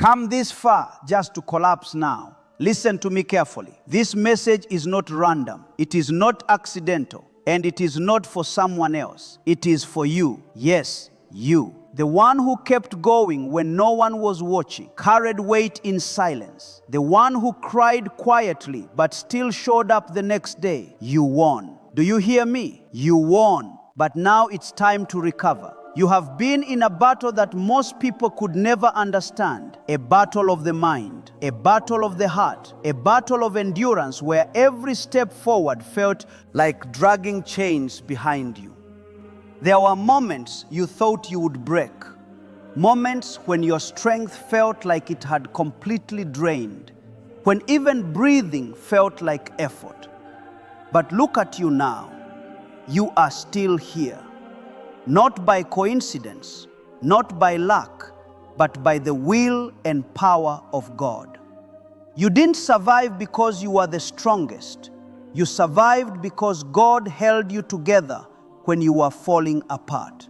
come this far just to collapse now. Listen to me carefully. This message is not random. It is not accidental. And it is not for someone else. It is for you. Yes, you. The one who kept going when no one was watching, carried weight in silence. The one who cried quietly but still showed up the next day. You won. Do you hear me? You won. But now it's time to recover. You have been in a battle that most people could never understand. A battle of the mind, a battle of the heart, a battle of endurance where every step forward felt like dragging chains behind you. There were moments you thought you would break. Moments when your strength felt like it had completely drained. When even breathing felt like effort. But look at you now. You are still here. Not by coincidence, not by luck, but by the will and power of God. You didn't survive because you were the strongest. You survived because God held you together when you were falling apart.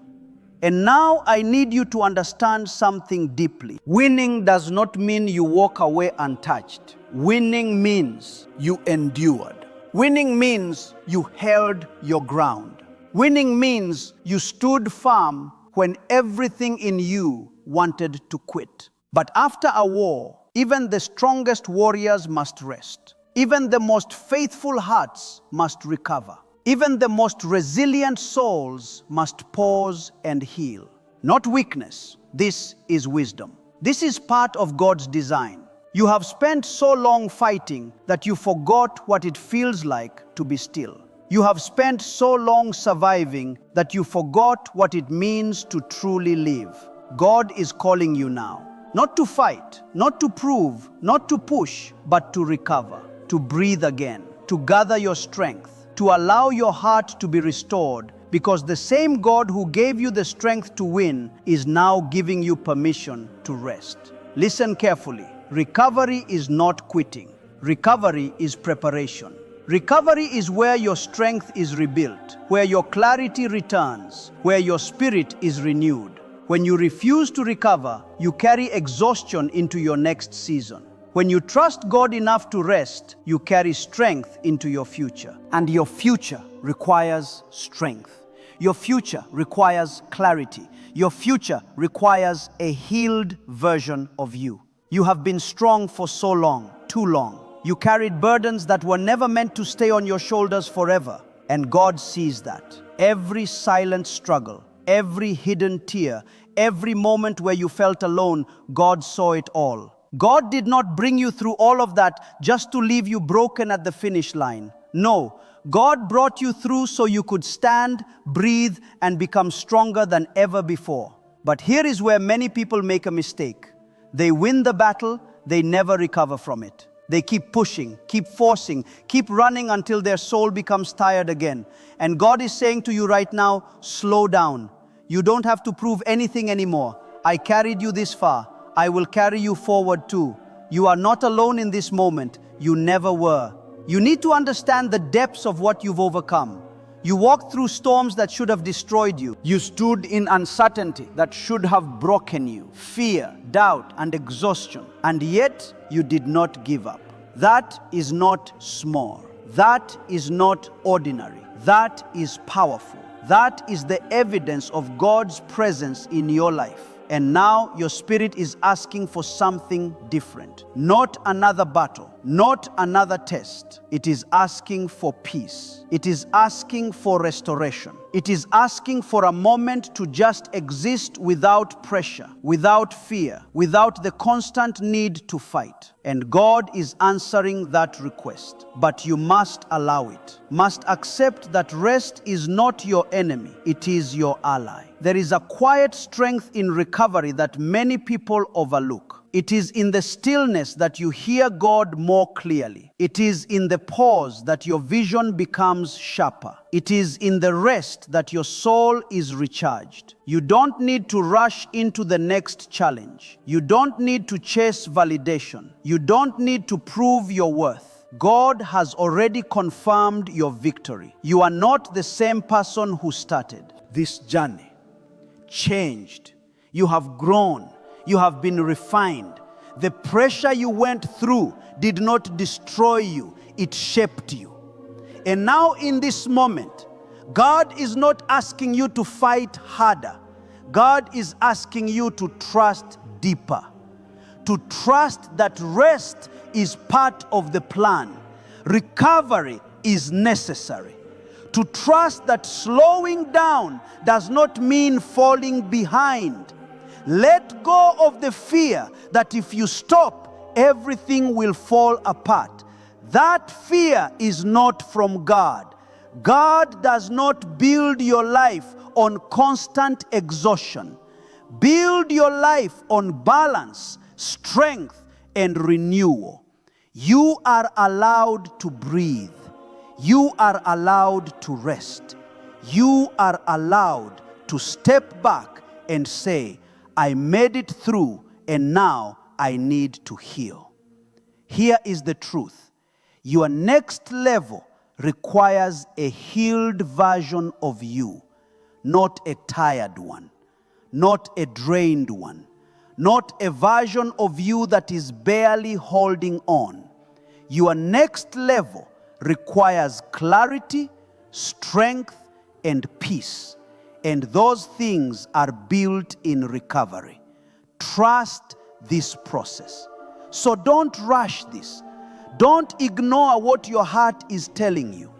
And now I need you to understand something deeply. Winning does not mean you walk away untouched. Winning means you endured. Winning means you held your ground. Winning means you stood firm when everything in you wanted to quit. But after a war, even the strongest warriors must rest. Even the most faithful hearts must recover. Even the most resilient souls must pause and heal. Not weakness, this is wisdom. This is part of God's design. You have spent so long fighting that you forgot what it feels like to be still. You have spent so long surviving that you forgot what it means to truly live. God is calling you now, not to fight, not to prove, not to push, but to recover, to breathe again, to gather your strength, to allow your heart to be restored, because the same God who gave you the strength to win is now giving you permission to rest. Listen carefully. Recovery is not quitting. Recovery is preparation. Recovery is where your strength is rebuilt, where your clarity returns, where your spirit is renewed. When you refuse to recover, you carry exhaustion into your next season. When you trust God enough to rest, you carry strength into your future. And your future requires strength. Your future requires clarity. Your future requires a healed version of you. You have been strong for so long, too long. You carried burdens that were never meant to stay on your shoulders forever. And God sees that. Every silent struggle, every hidden tear, every moment where you felt alone, God saw it all. God did not bring you through all of that just to leave you broken at the finish line. No, God brought you through so you could stand, breathe, and become stronger than ever before. But here is where many people make a mistake. They win the battle, they never recover from it. They keep pushing, keep forcing, keep running until their soul becomes tired again. And God is saying to you right now, slow down. You don't have to prove anything anymore. I carried you this far. I will carry you forward too. You are not alone in this moment. You never were. You need to understand the depths of what you've overcome. You walked through storms that should have destroyed you. You stood in uncertainty that should have broken you. Fear, doubt, and exhaustion. And yet, you did not give up. That is not small. That is not ordinary. That is powerful. That is the evidence of God's presence in your life. And now your spirit is asking for something different. Not another battle, not another test. It is asking for peace. It is asking for restoration. It is asking for a moment to just exist without pressure, without fear, without the constant need to fight. And God is answering that request. But you must allow it. Must accept that rest is not your enemy. It is your ally. There is a quiet strength in recovery that many people overlook. It is in the stillness that you hear God more clearly. It is in the pause that your vision becomes sharper. It is in the rest that your soul is recharged. You don't need to rush into the next challenge. You don't need to chase validation. You don't need to prove your worth. God has already confirmed your victory. You are not the same person who started this journey. Changed. You have grown. You have been refined. The pressure you went through did not destroy you, it shaped you. And now in this moment, God is not asking you to fight harder. God is asking you to trust deeper, to trust that rest is part of the plan. Recovery is necessary. To trust that slowing down does not mean falling behind. Let go of the fear that if you stop, everything will fall apart. That fear is not from God. God does not build your life on constant exhaustion. Build your life on balance, strength, and renewal. You are allowed to breathe. You are allowed to rest. You are allowed to step back and say, I made it through and now I need to heal. Here is the truth. Your next level requires a healed version of you, not a tired one, not a drained one, not a version of you that is barely holding on. Your next level requires clarity, strength, and peace. And those things are built in recovery. Trust this process. So don't rush this. Don't ignore what your heart is telling you.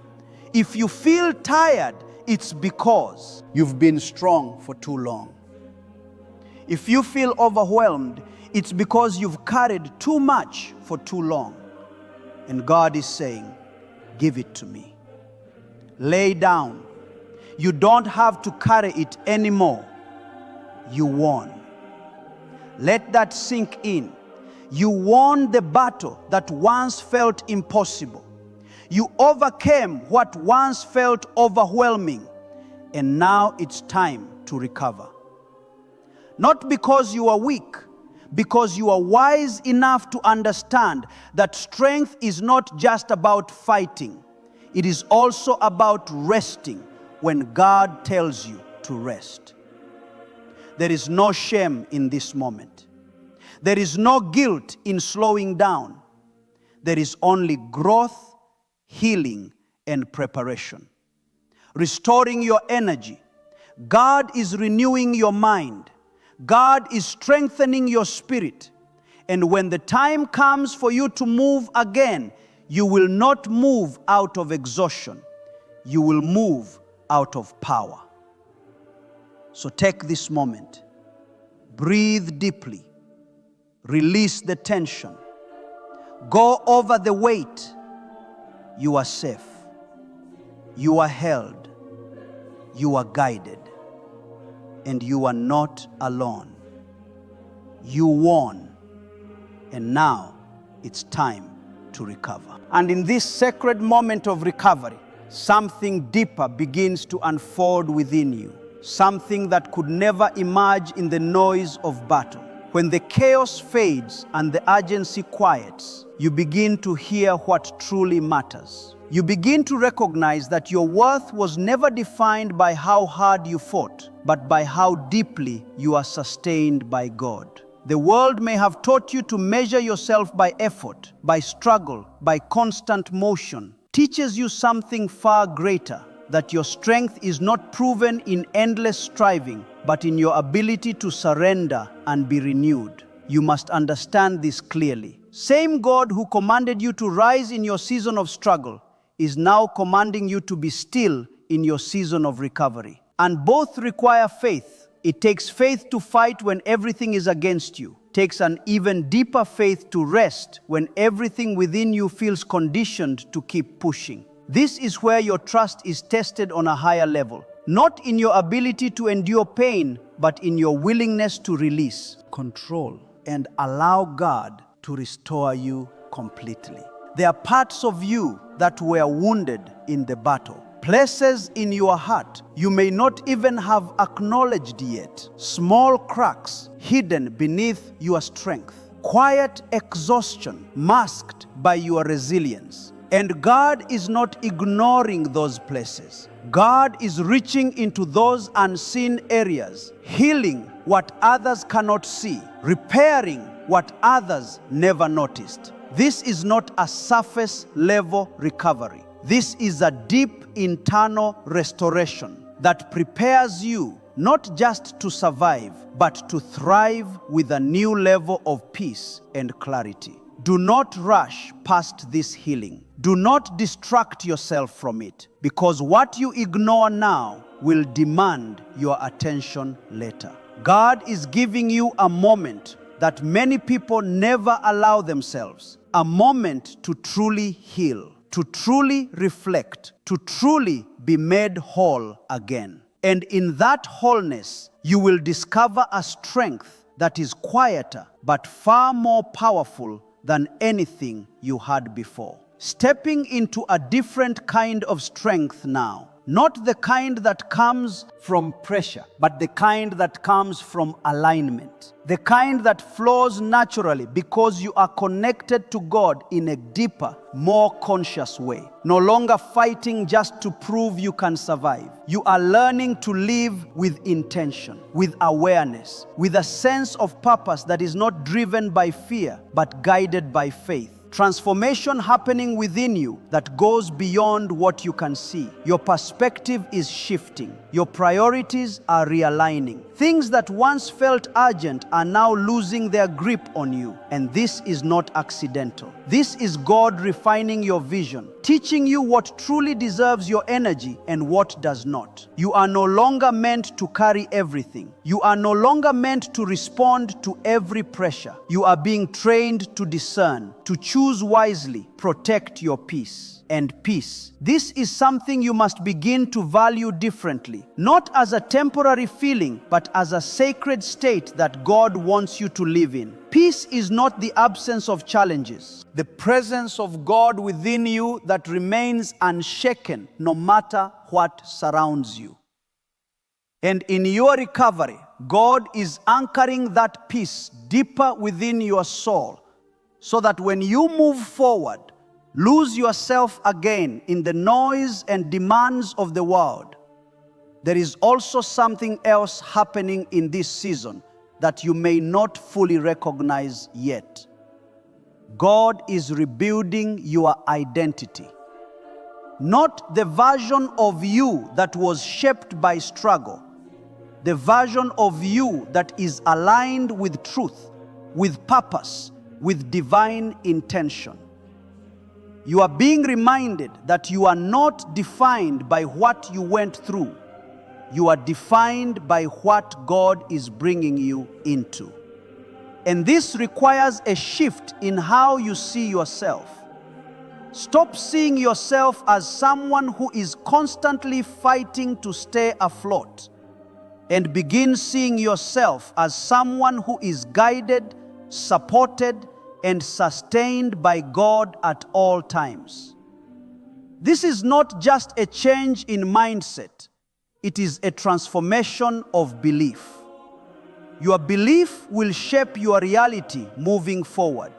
If you feel tired, it's because you've been strong for too long. If you feel overwhelmed, it's because you've carried too much for too long. And God is saying, give it to me. Lay down. You don't have to carry it anymore. You won. Let that sink in. You won the battle that once felt impossible. You overcame what once felt overwhelming. And now it's time to recover. Not because you are weak, because you are wise enough to understand that strength is not just about fighting. It is also about resting when God tells you to rest. There is no shame in this moment. There is no guilt in slowing down. There is only growth, healing, and preparation. Restoring your energy. God is renewing your mind. God is strengthening your spirit. And when the time comes for you to move again, you will not move out of exhaustion. You will move out of power. So take this moment. Breathe deeply. Release the tension. Go over the weight. You are safe. You are held. You are guided. And you are not alone. You won. And now it's time to recover. And in this sacred moment of recovery, something deeper begins to unfold within you. Something that could never emerge in the noise of battle. When the chaos fades and the urgency quiets, you begin to hear what truly matters. You begin to recognize that your worth was never defined by how hard you fought, but by how deeply you are sustained by God. The world may have taught you to measure yourself by effort, by struggle, by constant motion. Teaches you something far greater, that your strength is not proven in endless striving, but in your ability to surrender and be renewed. You must understand this clearly. Same God who commanded you to rise in your season of struggle is now commanding you to be still in your season of recovery. And both require faith. It takes faith to fight when everything is against you. It takes an even deeper faith to rest when everything within you feels conditioned to keep pushing. This is where your trust is tested on a higher level. Not in your ability to endure pain, but in your willingness to release, control, and allow God to restore you completely. There are parts of you that were wounded in the battle. Places in your heart you may not even have acknowledged yet. Small cracks hidden beneath your strength. Quiet exhaustion masked by your resilience. And God is not ignoring those places. God is reaching into those unseen areas, healing what others cannot see, repairing what others never noticed. This is not a surface level recovery. This is a deep internal restoration that prepares you not just to survive, but to thrive with a new level of peace and clarity. Do not rush past this healing. Do not distract yourself from it, because what you ignore now will demand your attention later. God is giving you a moment that many people never allow themselves, a moment to truly heal, to truly reflect, to truly be made whole again. And in that wholeness, you will discover a strength that is quieter but far more powerful than anything you had before. Stepping into a different kind of strength now. Not the kind that comes from pressure, but the kind that comes from alignment. The kind that flows naturally because you are connected to God in a deeper, more conscious way. No longer fighting just to prove you can survive. You are learning to live with intention, with awareness, with a sense of purpose that is not driven by fear, but guided by faith. Transformation happening within you that goes beyond what you can see. Your perspective is shifting. Your priorities are realigning. Things that once felt urgent are now losing their grip on you. And this is not accidental. This is God refining your vision, teaching you what truly deserves your energy and what does not. You are no longer meant to carry everything. You are no longer meant to respond to every pressure. You are being trained to discern, to choose wisely, protect your peace. And peace. This is something you must begin to value differently, not as a temporary feeling, but as a sacred state that God wants you to live in. Peace is not the absence of challenges, the presence of God within you that remains unshaken no matter what surrounds you. And in your recovery, God is anchoring that peace deeper within your soul, so that when you move forward, lose yourself again in the noise and demands of the world, there is also something else happening in this season that you may not fully recognize yet. God is rebuilding your identity. Not the version of you that was shaped by struggle, the version of you that is aligned with truth, with purpose, with divine intention. You are being reminded that you are not defined by what you went through. You are defined by what God is bringing you into. And this requires a shift in how you see yourself. Stop seeing yourself as someone who is constantly fighting to stay afloat, and begin seeing yourself as someone who is guided, supported, and sustained by God at all times. This is not just a change in mindset, it is a transformation of belief. Your belief will shape your reality moving forward.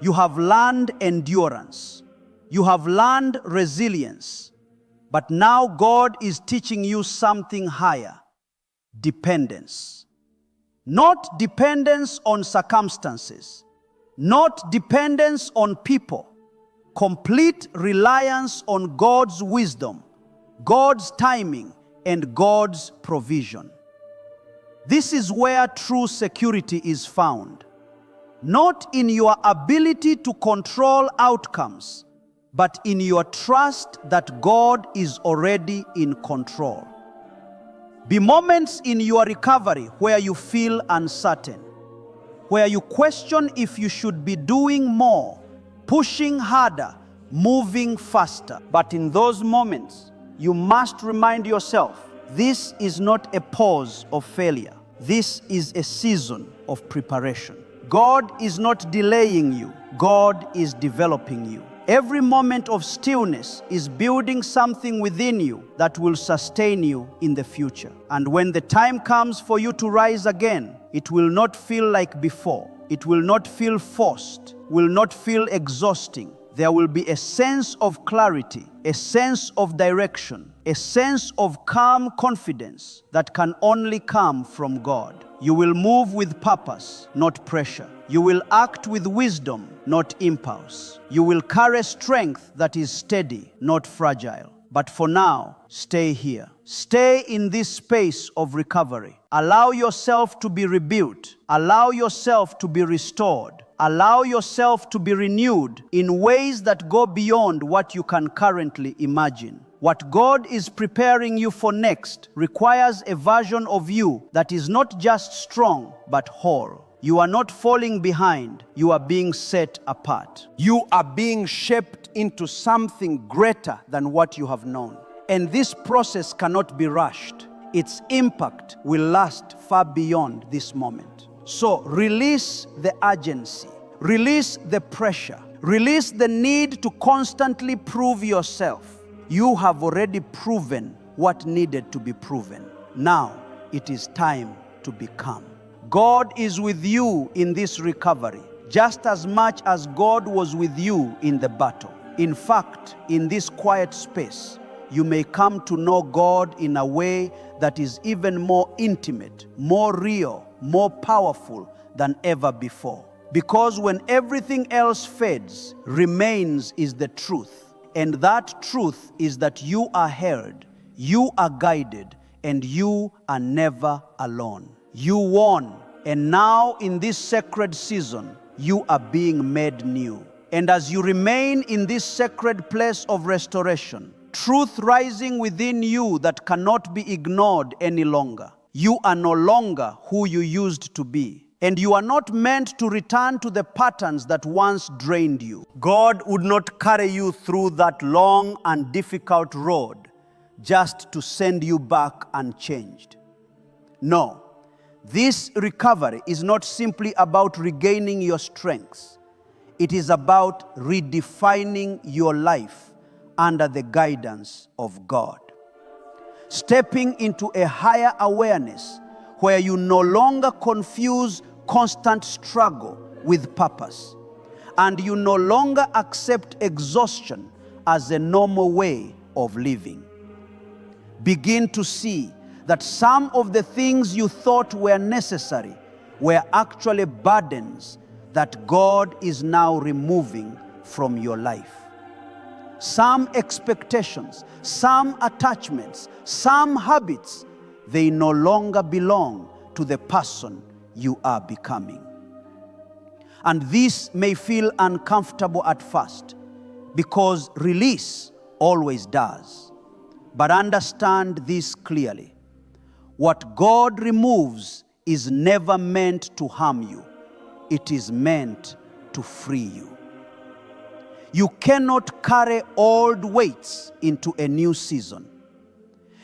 You have learned endurance. You have learned resilience. But now God is teaching you something higher: dependence. Not dependence on circumstances, not dependence on people, complete reliance on God's wisdom, God's timing, and God's provision. This is where true security is found. Not in your ability to control outcomes, but in your trust that God is already in control. Be moments in your recovery where you feel uncertain, where you question if you should be doing more, pushing harder, moving faster. But in those moments, you must remind yourself, this is not a pause of failure. This is a season of preparation. God is not delaying you. God is developing you. Every moment of stillness is building something within you that will sustain you in the future. And when the time comes for you to rise again, it will not feel like before. It will not feel forced, will not feel exhausting. there will be a sense of clarity, a sense of direction, a sense of calm confidence that can only come from God. You will move with purpose, not pressure. You will act with wisdom, not impulse. You will carry strength that is steady, not fragile. But for now, stay here. Stay in this space of recovery. Allow yourself to be rebuilt. Allow yourself to be restored. Allow yourself to be renewed in ways that go beyond what you can currently imagine. What God is preparing you for next requires a version of you that is not just strong, but whole. You are not falling behind, you are being set apart. You are being shaped into something greater than what you have known. And this process cannot be rushed. Its impact will last far beyond this moment. So release the urgency, release the pressure, release the need to constantly prove yourself. You have already proven what needed to be proven. Now it is time to become. God is with you in this recovery, just as much as God was with you in the battle. In fact, in this quiet space, you may come to know God in a way that is even more intimate, more real, more powerful than ever before. Because when everything else fades, remains is the truth. And that truth is that you are held, you are guided, and you are never alone. You won, and now in this sacred season, you are being made new. And as you remain in this sacred place of restoration, truth rising within you that cannot be ignored any longer. You are no longer who you used to be. And you are not meant to return to the patterns that once drained you. God would not carry you through that long and difficult road just to send you back unchanged. No, this recovery is not simply about regaining your strengths. It is about redefining your life under the guidance of God. Stepping into a higher awareness where you no longer confuse constant struggle with purpose, and you no longer accept exhaustion as a normal way of living. Begin to see that some of the things you thought were necessary were actually burdens that God is now removing from your life. Some expectations, some attachments, some habits, they no longer belong to the person you are becoming. And this may feel uncomfortable at first, because release always does. But understand this clearly. What God removes is never meant to harm you. It is meant to free you. You cannot carry old weights into a new season.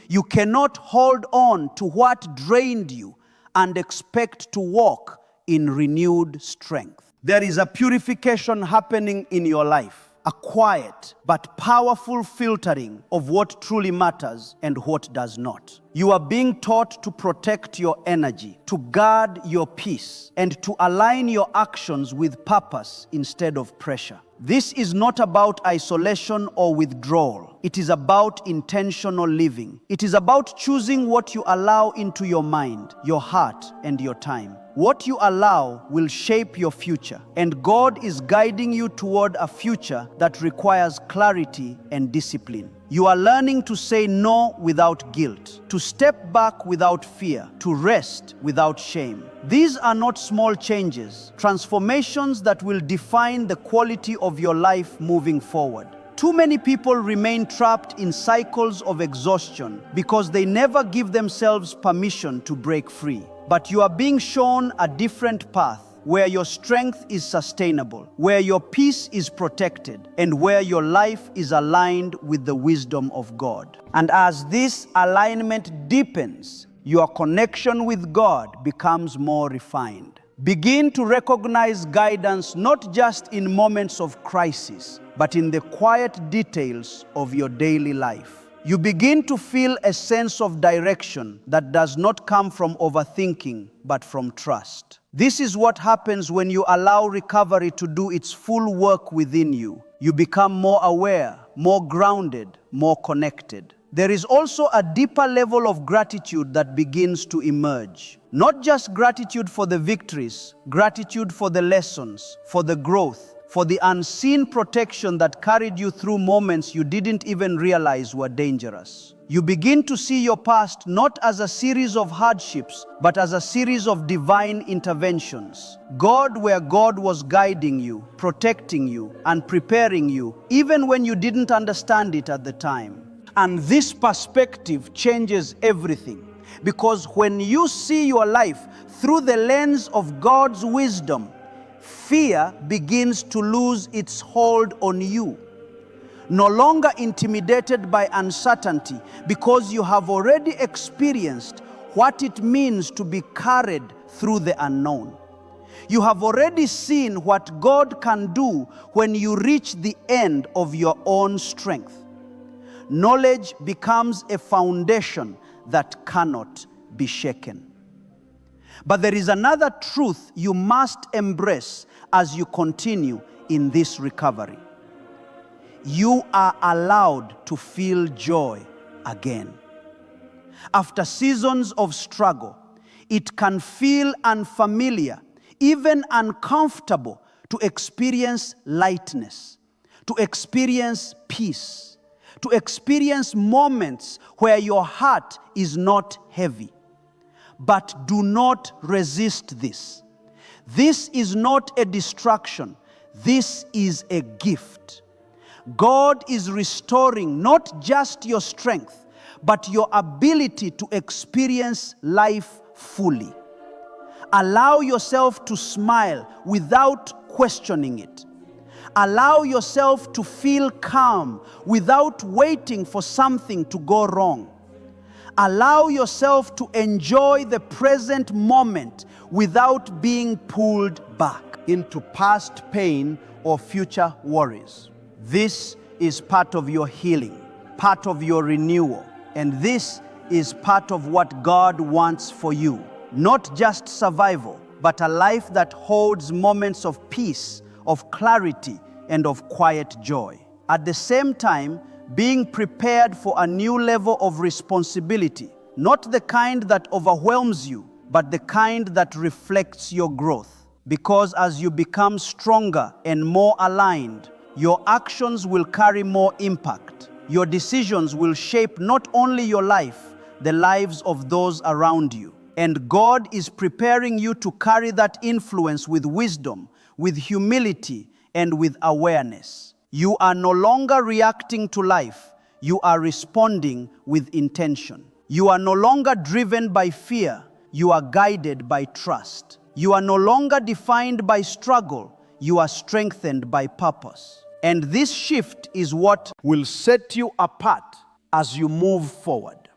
You cannot hold on to what drained you and expect to walk in renewed strength. There is a purification happening in your life, a quiet but powerful filtering of what truly matters and what does not. You are being taught to protect your energy, to guard your peace, and to align your actions with purpose instead of pressure. This is not about isolation or withdrawal. It is about intentional living. It is about choosing what you allow into your mind, your heart, and your time. What you allow will shape your future, and God is guiding you toward a future that requires clarity and discipline. You are learning to say no without guilt, to step back without fear, to rest without shame. These are not small changes, transformations that will define the quality of your life moving forward. Too many people remain trapped in cycles of exhaustion because they never give themselves permission to break free. But you are being shown a different path, where your strength is sustainable, where your peace is protected, and where your life is aligned with the wisdom of God. And as this alignment deepens, your connection with God becomes more refined. Begin to recognize guidance not just in moments of crisis, but in the quiet details of your daily life. You begin to feel a sense of direction that does not come from overthinking, but from trust. This is what happens when you allow recovery to do its full work within you. You become more aware, more grounded, more connected. There is also a deeper level of gratitude that begins to emerge. Not just gratitude for the victories, gratitude for the lessons, for the growth, for the unseen protection that carried you through moments you didn't even realize were dangerous. You begin to see your past not as a series of hardships, but as a series of divine interventions. God where God was guiding you, protecting you, and preparing you, even when you didn't understand it at the time. And this perspective changes everything. Because when you see your life through the lens of God's wisdom, fear begins to lose its hold on you. No longer intimidated by uncertainty, because you have already experienced what it means to be carried through the unknown. You have already seen what God can do when you reach the end of your own strength. Knowledge becomes a foundation that cannot be shaken. But there is another truth you must embrace as you continue in this recovery. You are allowed to feel joy again. After seasons of struggle, it can feel unfamiliar, even uncomfortable, to experience lightness, to experience peace, to experience moments where your heart is not heavy. But do not resist this. This is not a distraction. This is a gift. God is restoring not just your strength, but your ability to experience life fully. Allow yourself to smile without questioning it. Allow yourself to feel calm without waiting for something to go wrong. Allow yourself to enjoy the present moment without being pulled back into past pain or future worries. This is part of your healing, part of your renewal, and this is part of what God wants for you. Not just survival, but a life that holds moments of peace, of clarity, and of quiet joy. At the same time, being prepared for a new level of responsibility, not the kind that overwhelms you, but the kind that reflects your growth. Because as you become stronger and more aligned, your actions will carry more impact. Your decisions will shape not only your life, the lives of those around you. And God is preparing you to carry that influence with wisdom, with humility, and with awareness. You are no longer reacting to life. You are responding with intention. You are no longer driven by fear. You are guided by trust. You are no longer defined by struggle. You are strengthened by purpose. And this shift is what will set you apart as you move forward.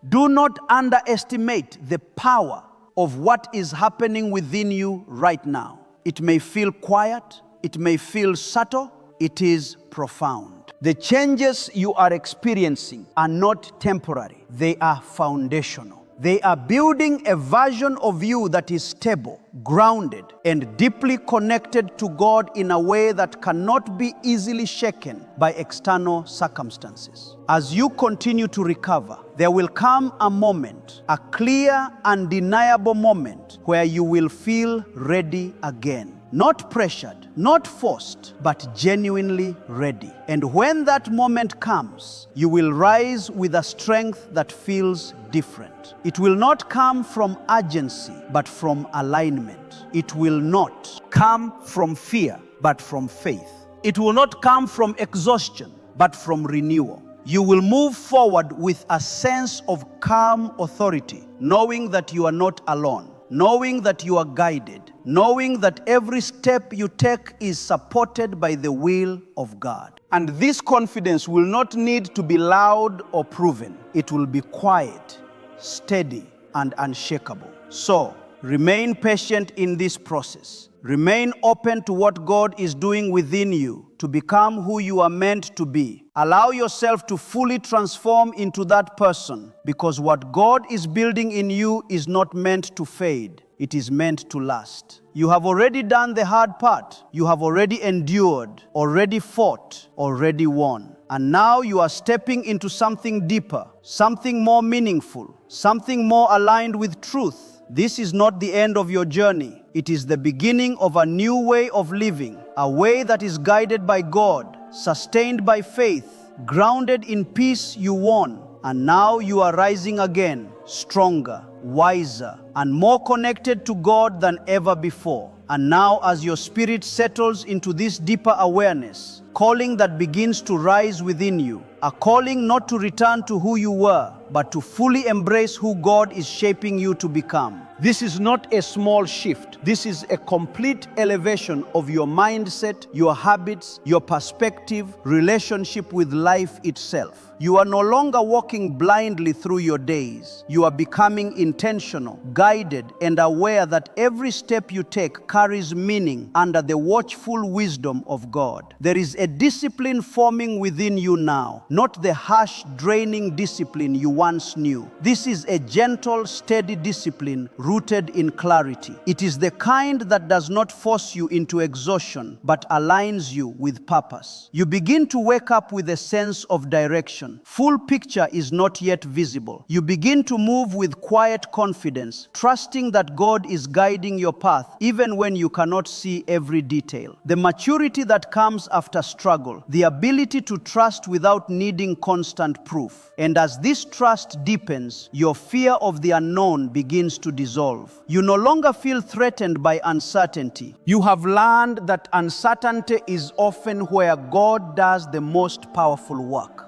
Do not underestimate the power of what is happening within you right now. It may feel quiet, it may feel subtle, it is profound. The changes you are experiencing are not temporary, they are foundational. They are building a version of you that is stable, grounded, and deeply connected to God in a way that cannot be easily shaken by external circumstances. As you continue to recover, there will come a moment, a clear, undeniable moment, where you will feel ready again. Not pressured, not forced, but genuinely ready. And when that moment comes, you will rise with a strength that feels different. It will not come from urgency, but from alignment. It will not come from fear, but from faith. It will not come from exhaustion, but from renewal. You will move forward with a sense of calm authority, knowing that you are not alone, knowing that you are guided, knowing that every step you take is supported by the will of God. And this confidence will not need to be loud or proven. It will be quiet, steady, and unshakable. So, remain patient in this process. Remain open to what God is doing within you to become who you are meant to be. Allow yourself to fully transform into that person, because what God is building in you is not meant to fade. It is meant to last. You have already done the hard part. You have already endured, already fought, already won. And now you are stepping into something deeper, something more meaningful, something more aligned with truth. This is not the end of your journey. It is the beginning of a new way of living, a way that is guided by God, sustained by faith, grounded in peace you won. And now you are rising again, stronger, wiser, and more connected to God than ever before. And now, as your spirit settles into this deeper awareness, calling that begins to rise within you, a calling not to return to who you were, but to fully embrace who God is shaping you to become. This is not a small shift. This is a complete elevation of your mindset, your habits, your perspective, relationship with life itself. You are no longer walking blindly through your days. You are becoming intentional, guided, and aware that every step you take carries meaning under the watchful wisdom of God. There is a discipline forming within you now, not the harsh, draining discipline you once knew. This is a gentle, steady discipline rooted in clarity. It is the kind that does not force you into exhaustion, but aligns you with purpose. You begin to wake up with a sense of direction. Full picture is not yet visible. You begin to move with quiet confidence, trusting that God is guiding your path even when you cannot see every detail. The maturity that comes after struggle, the ability to trust without needing constant proof. And as this trust deepens, your fear of the unknown begins to dissolve. You no longer feel threatened by uncertainty. You have learned that uncertainty is often where God does the most powerful work.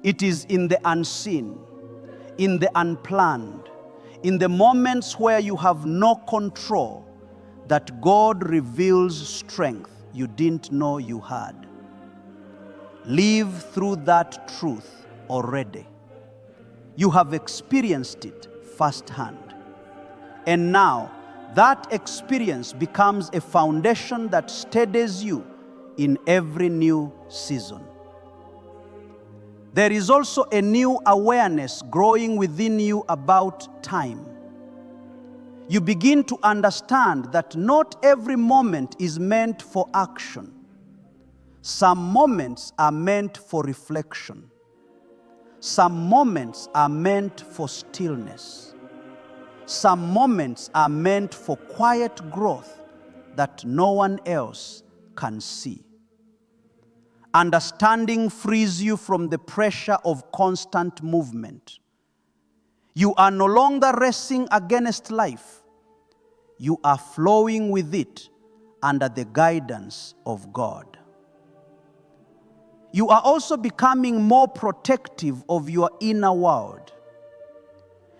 It is in the unseen, in the unplanned, in the moments where you have no control, that God reveals strength you didn't know you had. Live through that truth already. You have experienced it firsthand. And now, that experience becomes a foundation that steadies you in every new season. There is also a new awareness growing within you about time. You begin to understand that not every moment is meant for action. Some moments are meant for reflection. Some moments are meant for stillness. Some moments are meant for quiet growth that no one else can see. Understanding frees you from the pressure of constant movement. You are no longer racing against life. You are flowing with it under the guidance of God. You are also becoming more protective of your inner world.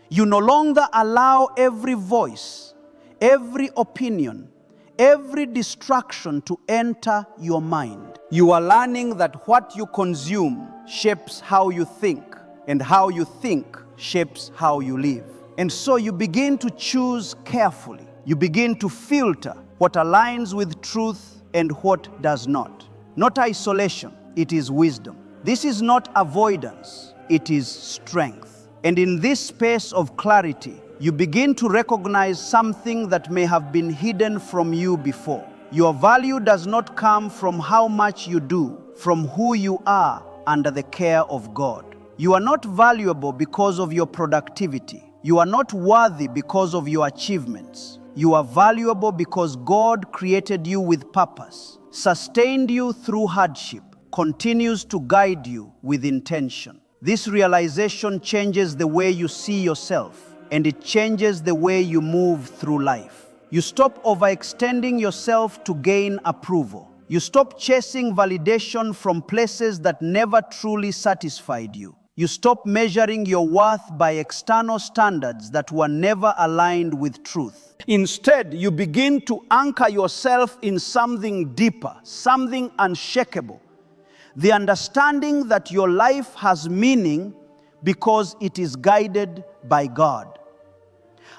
You no longer allow every voice, every opinion, every distraction to enter your mind. You are learning that what you consume shapes how you think, and how you think shapes how you live. And so you begin to choose carefully. You begin to filter what aligns with truth and what does not. Not isolation, it is wisdom. This is not avoidance, it is strength. And in this space of clarity, you begin to recognize something that may have been hidden from you before. Your value does not come from how much you do, from who you are under the care of God. You are not valuable because of your productivity. You are not worthy because of your achievements. You are valuable because God created you with purpose, sustained you through hardship, continues to guide you with intention. This realization changes the way you see yourself, and it changes the way you move through life. You stop overextending yourself to gain approval. You stop chasing validation from places that never truly satisfied you. You stop measuring your worth by external standards that were never aligned with truth. Instead, you begin to anchor yourself in something deeper, something unshakable. The understanding that your life has meaning because it is guided by God.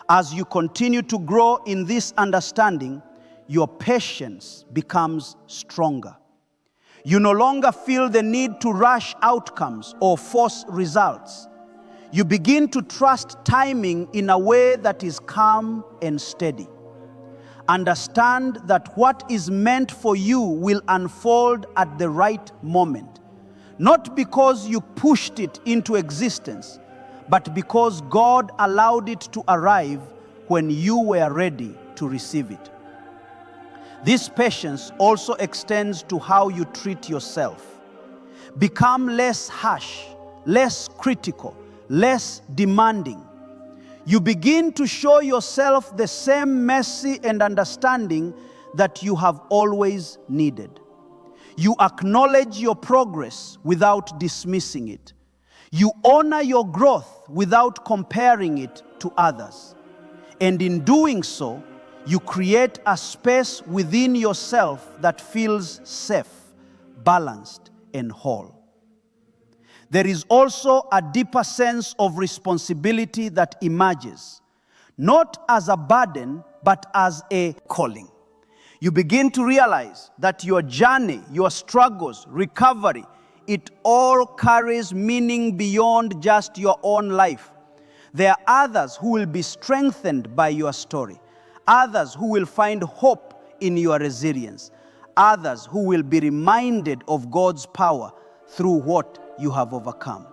As you continue to grow in this understanding, your patience becomes stronger. You no longer feel the need to rush outcomes or force results. You begin to trust timing in a way that is calm and steady. Understand that what is meant for you will unfold at the right moment, not because you pushed it into existence, but because God allowed it to arrive when you were ready to receive it. This patience also extends to how you treat yourself. Become less harsh, less critical, less demanding. You begin to show yourself the same mercy and understanding that you have always needed. You acknowledge your progress without dismissing it. You honor your growth without comparing it to others. And in doing so, you create a space within yourself that feels safe, balanced, and whole. There is also a deeper sense of responsibility that emerges, not as a burden, but as a calling. You begin to realize that your journey, your struggles, recovery, it all carries meaning beyond just your own life. There are others who will be strengthened by your story, others who will find hope in your resilience, others who will be reminded of God's power through what you have overcome.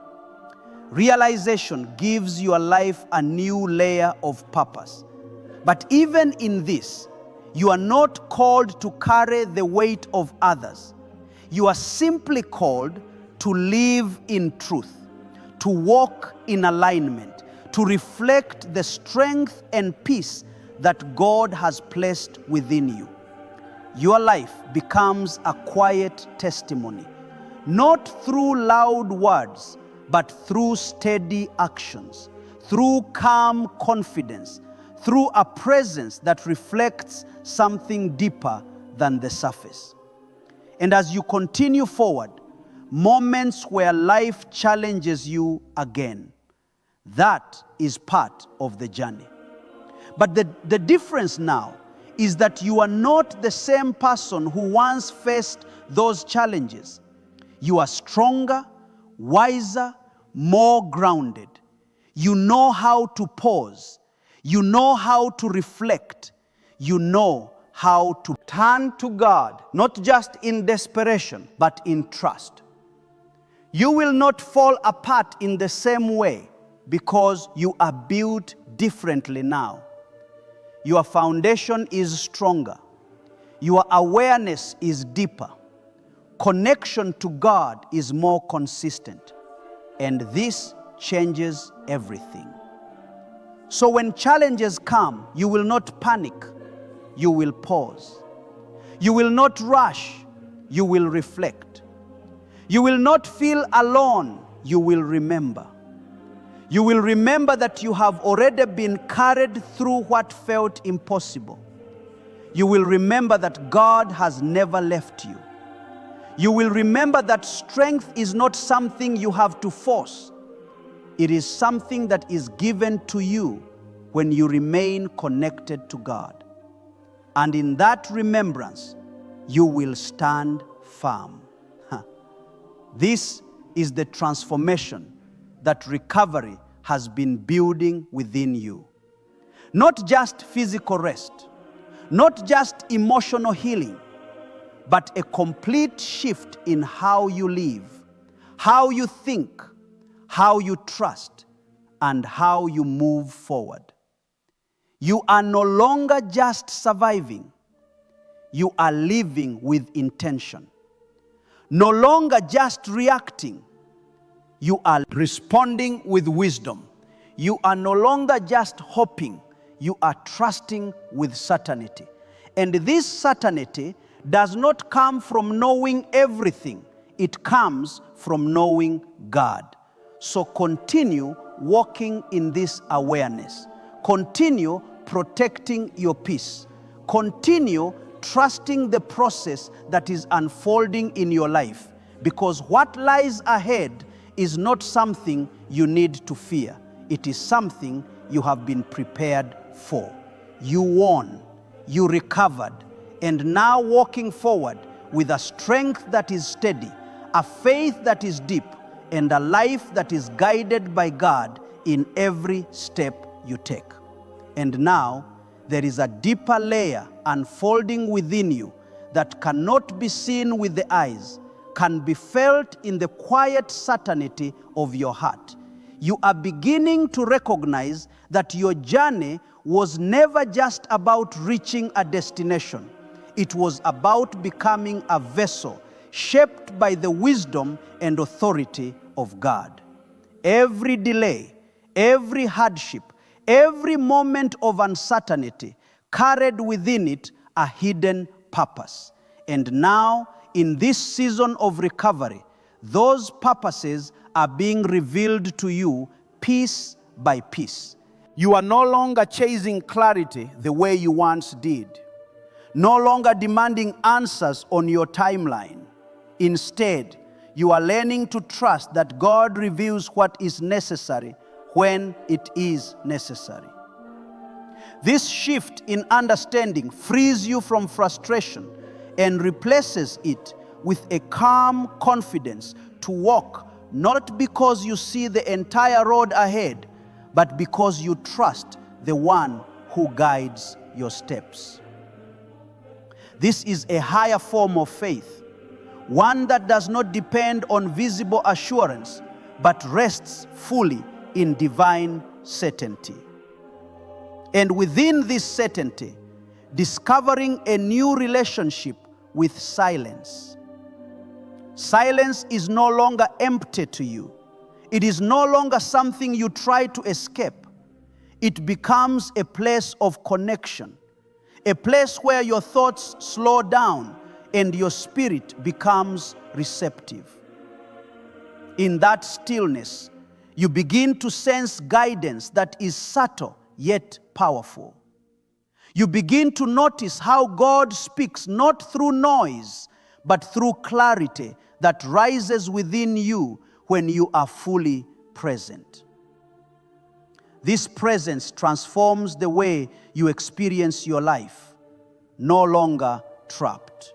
Realization gives your life a new layer of purpose. But even in this, you are not called to carry the weight of others. You are simply called to live in truth, to walk in alignment, to reflect the strength and peace that God has placed within you. Your life becomes a quiet testimony, not through loud words, but through steady actions, through calm confidence, through a presence that reflects something deeper than the surface. And as you continue forward, moments where life challenges you again, that is part of the journey. But the difference now is that you are not the same person who once faced those challenges. You are stronger, wiser, more grounded. You know how to pause. You know how to reflect. You know how to turn to God, not just in desperation, but in trust. You will not fall apart in the same way because you are built differently now. Your foundation is stronger. Your awareness is deeper. Connection to God is more consistent. And this changes everything. So when challenges come, you will not panic. You will pause. You will not rush. You will reflect. You will not feel alone. You will remember. You will remember that you have already been carried through what felt impossible. You will remember that God has never left you. You will remember that strength is not something you have to force. It is something that is given to you when you remain connected to God. And in that remembrance, you will stand firm. This is the transformation that recovery has been building within you. Not just physical rest, not just emotional healing, but a complete shift in how you live, how you think, how you trust, and how you move forward. You are no longer just surviving. You are living with intention. No longer just reacting. You are responding with wisdom. You are no longer just hoping. You are trusting with certainty. And this certainty does not come from knowing everything. It comes from knowing God. So continue walking in this awareness. Continue protecting your peace. Continue trusting the process that is unfolding in your life, because what lies ahead is not something you need to fear. It is something you have been prepared for. You won, you recovered, and now walking forward with a strength that is steady, a faith that is deep, and a life that is guided by God in every step you take. And now, there is a deeper layer unfolding within you that cannot be seen with the eyes, can be felt in the quiet certainty of your heart. You are beginning to recognize that your journey was never just about reaching a destination. It was about becoming a vessel shaped by the wisdom and authority of God. Every delay, every hardship, every moment of uncertainty carried within it a hidden purpose. And now, in this season of recovery, those purposes are being revealed to you piece by piece. You are no longer chasing clarity the way you once did, no longer demanding answers on your timeline. Instead, you are learning to trust that God reveals what is necessary when it is necessary. This shift in understanding frees you from frustration and replaces it with a calm confidence to walk, not because you see the entire road ahead, but because you trust the one who guides your steps. This is a higher form of faith, one that does not depend on visible assurance, but rests fully in divine certainty. And within this certainty, discovering a new relationship with silence. Silence is no longer empty to you. It is no longer something you try to escape. It becomes a place of connection, a place where your thoughts slow down and your spirit becomes receptive. In that stillness, you begin to sense guidance that is subtle yet powerful. You begin to notice how God speaks not through noise, but through clarity that rises within you when you are fully present. This presence transforms the way you experience your life, no longer trapped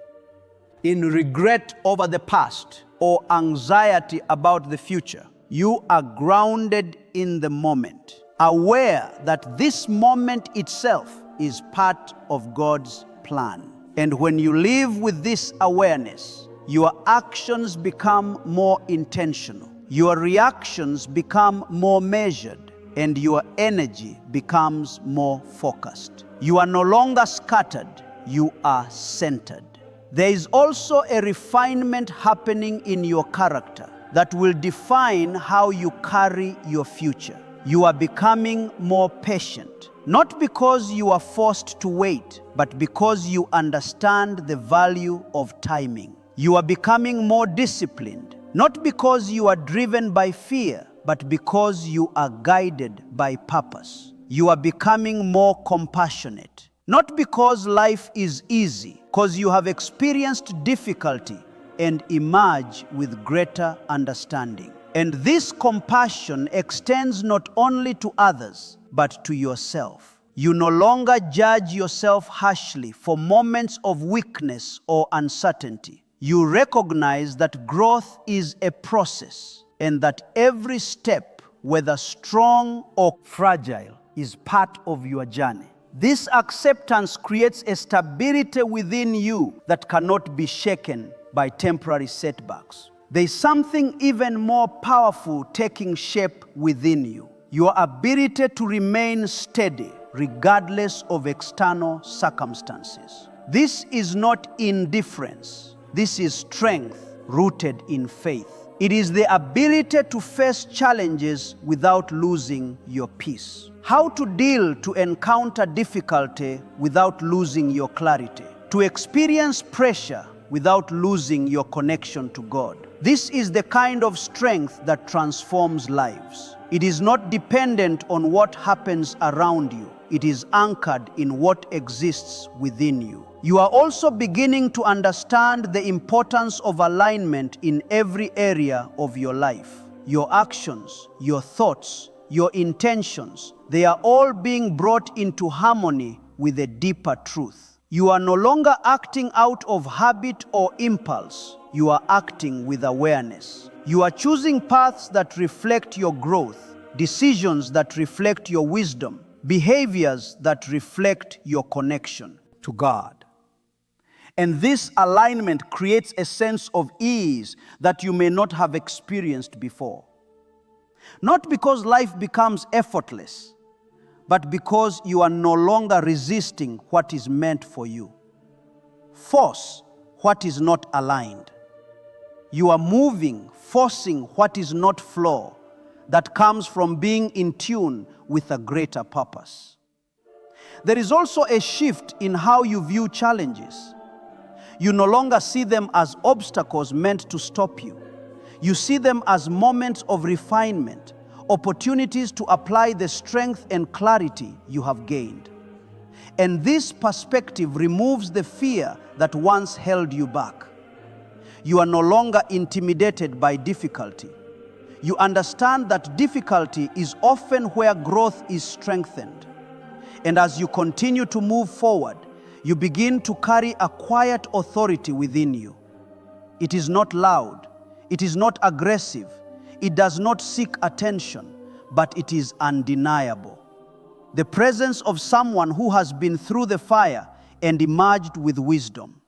in regret over the past or anxiety about the future. You are grounded in the moment, aware that this moment itself is part of God's plan. And when you live with this awareness, your actions become more intentional, your reactions become more measured, and your energy becomes more focused. You are no longer scattered, you are centered. There is also a refinement happening in your character that will define how you carry your future. You are becoming more patient, not because you are forced to wait, but because you understand the value of timing. You are becoming more disciplined, not because you are driven by fear, but because you are guided by purpose. You are becoming more compassionate, not because life is easy, because you have experienced difficulty and emerge with greater understanding. And this compassion extends not only to others, but to yourself. You no longer judge yourself harshly for moments of weakness or uncertainty. You recognize that growth is a process and that every step, whether strong or fragile, is part of your journey. This acceptance creates a stability within you that cannot be shaken by temporary setbacks. There is something even more powerful taking shape within you: your ability to remain steady regardless of external circumstances. This is not indifference. This is strength rooted in faith. It is the ability to face challenges without losing your peace. How to encounter difficulty without losing your clarity. To experience pressure without losing your connection to God. This is the kind of strength that transforms lives. It is not dependent on what happens around you. It is anchored in what exists within you. You are also beginning to understand the importance of alignment in every area of your life. Your actions, your thoughts, your intentions, they are all being brought into harmony with a deeper truth. You are no longer acting out of habit or impulse. You are acting with awareness. You are choosing paths that reflect your growth, decisions that reflect your wisdom, behaviors that reflect your connection. to God. And this alignment creates a sense of ease that you may not have experienced before. Not because life becomes effortless, but because you are no longer resisting what is meant for you. Force what is not aligned. You are moving, forcing what is not flow, that comes from being in tune with a greater purpose. There is also a shift in how you view challenges. You no longer see them as obstacles meant to stop you. You see them as moments of refinement, opportunities to apply the strength and clarity you have gained. And this perspective removes the fear that once held you back. You are no longer intimidated by difficulty. You understand that difficulty is often where growth is strengthened. And as you continue to move forward, you begin to carry a quiet authority within you. It is not loud, it is not aggressive, it does not seek attention, but it is undeniable. The presence of someone who has been through the fire and emerged with wisdom.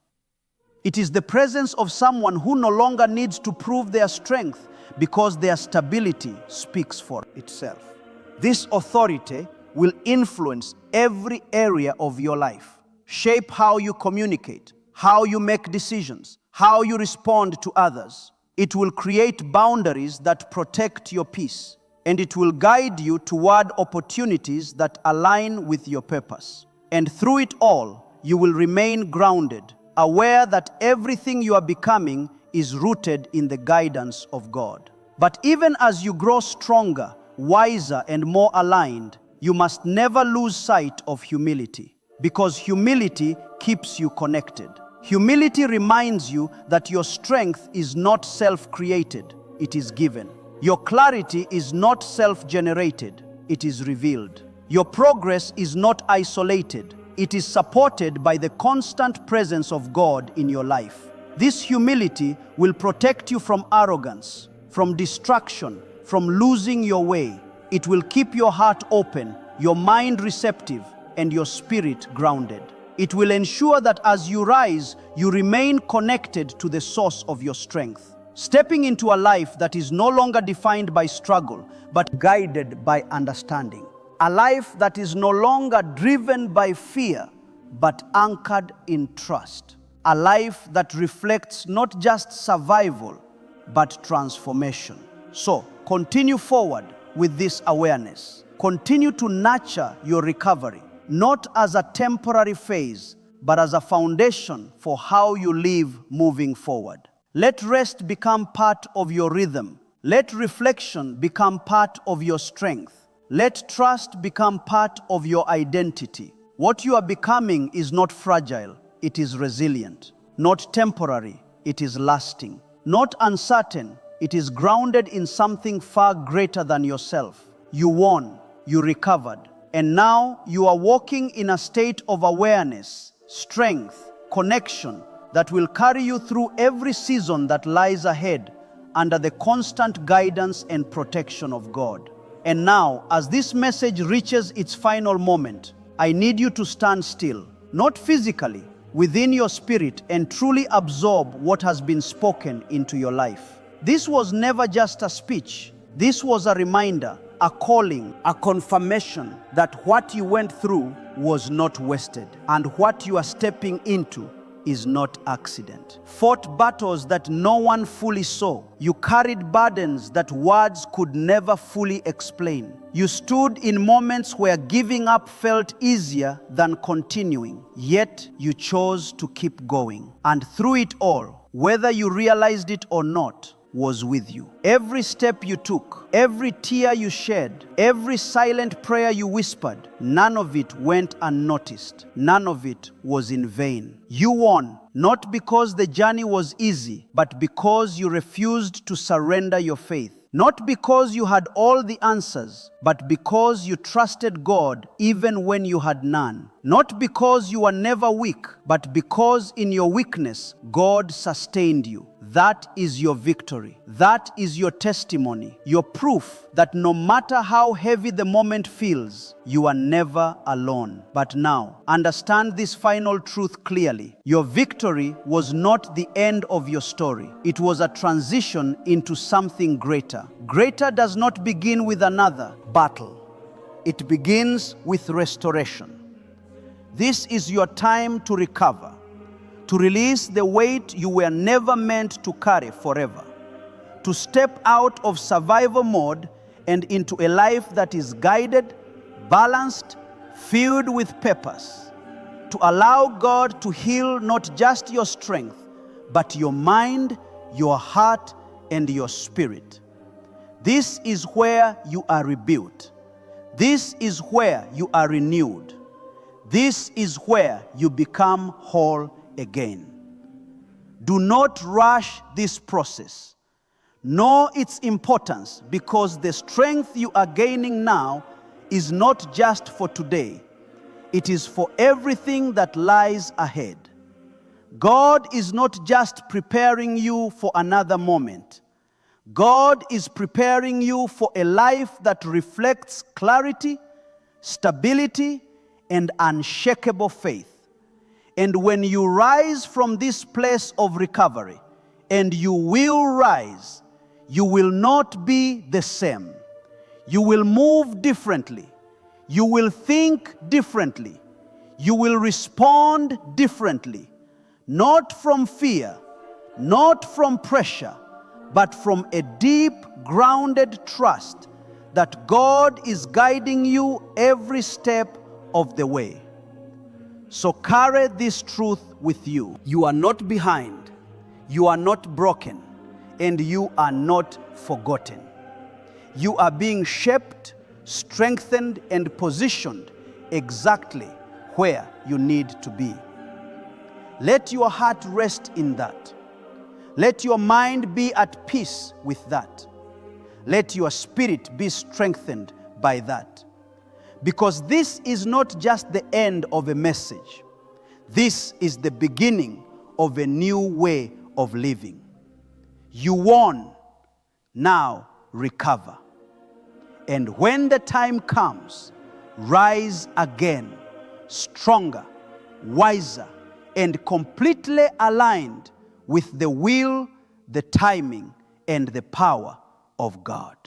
It is the presence of someone who no longer needs to prove their strength because their stability speaks for itself. This authority will influence every area of your life, shape how you communicate, how you make decisions, how you respond to others. It will create boundaries that protect your peace, and it will guide you toward opportunities that align with your purpose. And through it all, you will remain grounded, aware that everything you are becoming is rooted in the guidance of God. But even as you grow stronger, wiser, and more aligned, you must never lose sight of humility, because humility keeps you connected. Humility reminds you that your strength is not self-created, it is given. Your clarity is not self-generated, it is revealed. Your progress is not isolated, it is supported by the constant presence of God in your life. This humility will protect you from arrogance, from distraction, from losing your way. It will keep your heart open, your mind receptive, and your spirit grounded. It will ensure that as you rise, you remain connected to the source of your strength, stepping into a life that is no longer defined by struggle, but guided by understanding. A life that is no longer driven by fear, but anchored in trust. A life that reflects not just survival, but transformation. So, continue forward with this awareness. Continue to nurture your recovery, not as a temporary phase, but as a foundation for how you live moving forward. Let rest become part of your rhythm. Let reflection become part of your strength. Let trust become part of your identity. What you are becoming is not fragile, it is resilient. Not temporary, it is lasting. Not uncertain, it is grounded in something far greater than yourself. You won, you recovered, and now you are walking in a state of awareness, strength, connection that will carry you through every season that lies ahead under the constant guidance and protection of God. And now, as this message reaches its final moment, I need you to stand still, not physically, within your spirit, and truly absorb what has been spoken into your life. This was never just a speech. This was a reminder, a calling, a confirmation that what you went through was not wasted, and what you are stepping into is not accident. Fought battles that no one fully saw. You carried burdens that words could never fully explain. You stood in moments where giving up felt easier than continuing, yet you chose to keep going. And through it all, whether you realized it or not, was with you. Every step you took, every tear you shed, every silent prayer you whispered, none of it went unnoticed. None of it was in vain. You won, not because the journey was easy, but because you refused to surrender your faith. Not because you had all the answers, but because you trusted God even when you had none. Not because you were never weak, but because in your weakness, God sustained you. That is your victory. That is your testimony, your proof that no matter how heavy the moment feels, you are never alone. But now, understand this final truth clearly. Your victory was not the end of your story. It was a transition into something greater. Greater does not begin with another battle. It begins with restoration. This is your time to recover, to release the weight you were never meant to carry forever, to step out of survival mode and into a life that is guided, balanced, filled with purpose, to allow God to heal not just your strength, but your mind, your heart, and your spirit. This is where you are rebuilt. This is where you are renewed. This is where you become whole again. Do not rush this process. Know its importance, because the strength you are gaining now is not just for today. It is for everything that lies ahead. God is not just preparing you for another moment. God is preparing you for a life that reflects clarity, stability, and unshakable faith. And when you rise from this place of recovery, and you will rise, you will not be the same. You will move differently. You will think differently. You will respond differently. Not from fear, not from pressure, but from a deep, grounded trust that God is guiding you every step of the way. So carry this truth with you. You are not behind, you are not broken, and you are not forgotten. You are being shaped, strengthened, and positioned exactly where you need to be. Let your heart rest in that. Let your mind be at peace with that. Let your spirit be strengthened by that. Because this is not just the end of a message. This is the beginning of a new way of living. You won, now recover. And when the time comes, rise again, stronger, wiser, and completely aligned with the will, the timing, and the power of God.